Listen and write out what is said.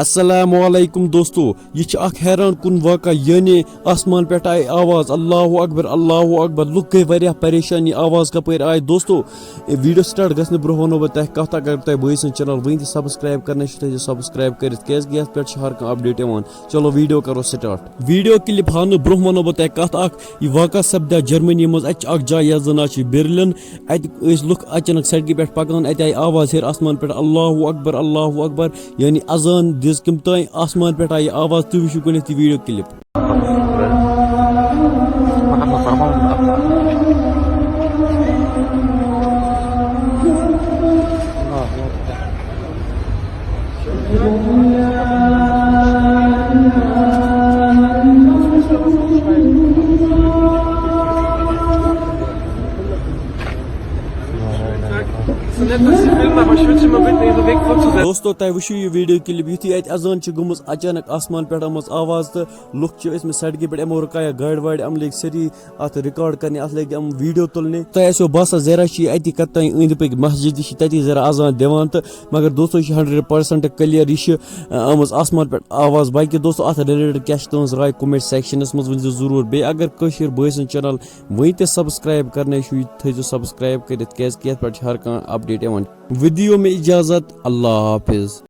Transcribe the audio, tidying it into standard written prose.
अस्सलामुअलैकुम दोस्तों, यह अख हैरान कुन वाक़ा यानी आसमान पे आई आवाज अल्लाहु अकबर लुक गई वारिया परेशान। यह आवाज कपर आय दोस्तों। वीडियो स्टार्ट गने ब्रो वनो बह तह कत अगर तुम बई सन चैनल वन सब्सक्राइब कर सब्सक्राइब कर पे हर कह अपडेट इवान। चलो वीडियो करो स्टार्ट। वीडियो क्लिप हान ब्रो वनो बह तह कत यह वाक़ा सपदा जर्मनी मज अख जाय यह जन बेर्लिन। अत लुक अचानक सड़क पे पकान अत आई आवाज हेर आसमान पे अल्लाहु अकबर यानी अजान दिस कम ताई आसमान पे आई आवाज। तुम वो गो वीडियो क्लिप। दोस्तों तुम वो यह वीडियो क्लिप युथी अत अजान गम अचानक आसमान पे आम आवाज तो लुक सड़क पे यमो रुकाया गाड़ वाड़ अम लग सारी अत रिकॉर्ड करने अत लग अम वीडियो तुलने। तुम आसो बासा जरा अत कत अंद पक मस्जिद तती जरा अजान दिवान तो मगर दोस्तों 100% क्लियर यह आम आसमान पे आवाज। बाकी दोस्तों अत रिलेटेड क्या तुज राय कमेंट सेक्शनस मज वन जरूर। बे अगर कशीर बॉय सन चैनल वन ते सब्सक्राइब करने थो सब्सक्राइब कर हर कह अपडेट इवान। वीडियो में इजाजत। अल्लाह हाफिज।